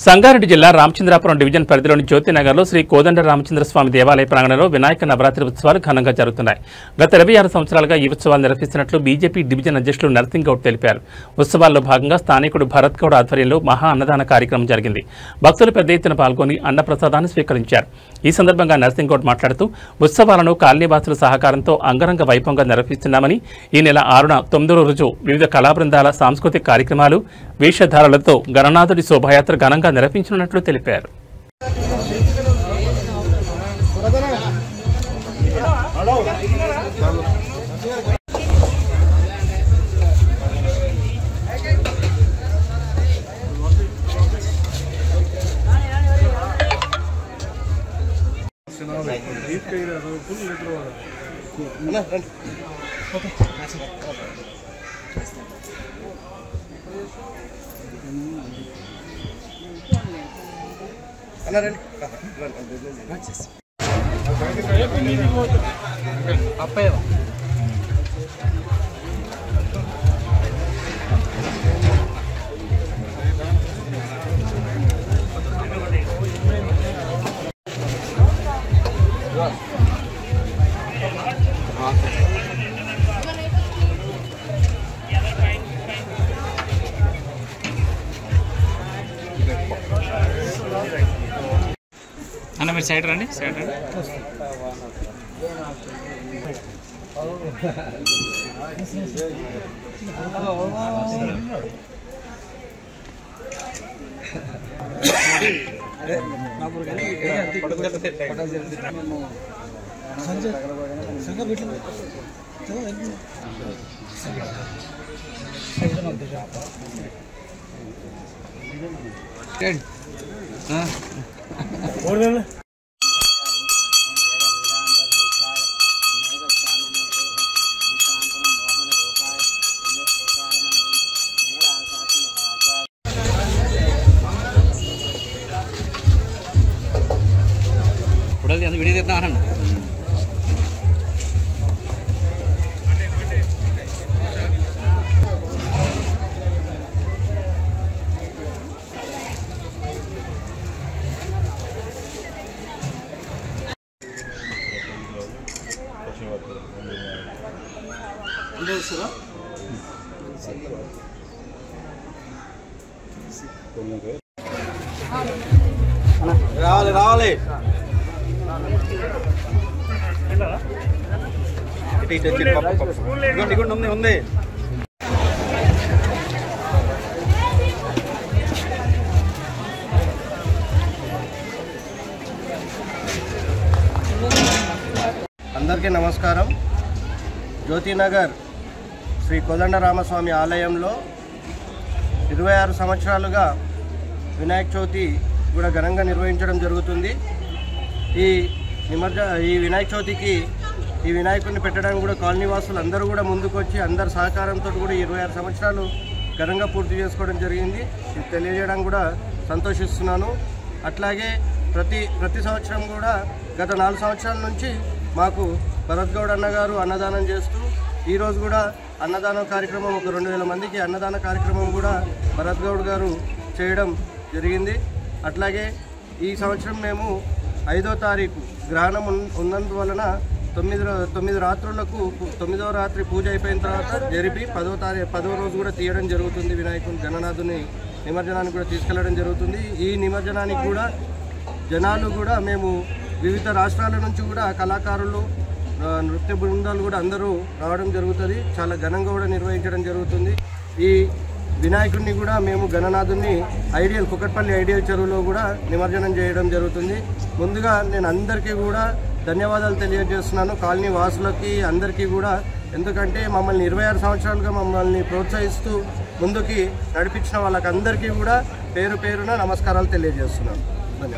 సంగారెడ్డి జిల్లా రామచంద్రాపురం డివిజన్ పరిధిలోని జ్యోతినగర్లో శ్రీ కోదండ రామచంద్ర స్వామి దేవాలయ ప్రాంగణంలో వినాయక నవరాత్రి ఉత్సవాలు ఘనంగా జరుగుతున్నాయి. గత 26 సంవత్సరాలుగా ఈ ఉత్సవాలు నిర్వహిస్తున్నట్లు బీజేపీ డివిజన్ అధ్యక్షులు నర్సింగ్ గౌడ్ తెలిపారు. ఉత్సవాల్లో భాగంగా స్థానికుడు భరత్ గౌడ్ ఆధ్వర్యంలో మహా అన్నదాన కార్యక్రమం జరిగింది. భక్తులు పెద్ద ఎత్తున పాల్గొని అన్నప్రసాదాన్ని స్వీకరించారు. ఈ సందర్భంగా నర్సింగ్ గౌడ్ మాట్లాడుతూ ఉత్సవాలను కాలనీవాసుల సహకారంతో అంగరంగ వైభవంగా నిర్వహిస్తున్నామని, ఈ నెల 6న 9వ రోజు వివిధ కళా బృందాల సాంస్కృతిక కార్యక్రమాలు, వేషధారాలతో గణనాథుడి శోభాయాత్ర ఘనంగా నిర్వహించనున్నట్లు తెలిపారు. అన్న మీరు సైడ్ రండి, సైడ్ రండి. వీడియో తీద్దామన్న రావాలి రావాలి ఉంది. అందరికీ నమస్కారం. జ్యోతినగర్ శ్రీ కోదండ రామస్వామి ఆలయంలో 26 సంవత్సరాలుగా వినాయక చవితి కూడా ఘనంగా నిర్వహించడం జరుగుతుంది. ఈ వినాయక చవితికి ఈ వినాయకుడిని పెట్టడానికి కూడా కాలనీవాసులు అందరూ కూడా ముందుకొచ్చి అందరి సహకారంతో కూడా 26 సంవత్సరాలు ఘనంగా పూర్తి చేసుకోవడం జరిగింది. ఇది తెలియజేయడం కూడా సంతోషిస్తున్నాను. అట్లాగే ప్రతి సంవత్సరం కూడా గత 4 సంవత్సరాల నుంచి మాకు భరత్ గౌడ్ అన్నగారు అన్నదానం చేస్తూ ఈరోజు కూడా అన్నదానం కార్యక్రమం ఒక 2000 మందికి అన్నదాన కార్యక్రమం కూడా భరత్ గౌడ్ గారు చేయడం జరిగింది. అట్లాగే ఈ సంవత్సరం మేము 5వ తారీఖు గ్రహణం ఉన్నందువలన 9 రాత్రులకు 9వ రాత్రి పూజ అయిపోయిన తర్వాత జరిపి 10వ రోజు కూడా తీయడం జరుగుతుంది. వినాయకుని గణనాథుని నిమజ్జనానికి కూడా తీసుకెళ్లడం జరుగుతుంది. ఈ నిమజ్జనానికి కూడా జనాలు కూడా మేము వివిధ రాష్ట్రాల నుంచి కూడా కళాకారులు, నృత్య బృందాలు కూడా అందరూ రావడం జరుగుతుంది. చాలా ఘనంగా కూడా నిర్వహించడం జరుగుతుంది. ఈ వినాయకుడిని కూడా మేము గణనాథుని కుకట్పల్లి ఐడియల్ చెరువులో కూడా నిమజ్జనం చేయడం జరుగుతుంది. ముందుగా నేను అందరికీ కూడా ధన్యవాదాలు తెలియజేస్తున్నాను, కాలనీ వాసులకి అందరికీ కూడా. ఎందుకంటే మమ్మల్ని 26 సంవత్సరాలుగా మమ్మల్ని ప్రోత్సహిస్తూ ముందుకి నడిపించిన వాళ్ళకందరికీ కూడా పేరు పేరున నమస్కారాలు తెలియజేస్తున్నాను. ధన్యవాదాలు.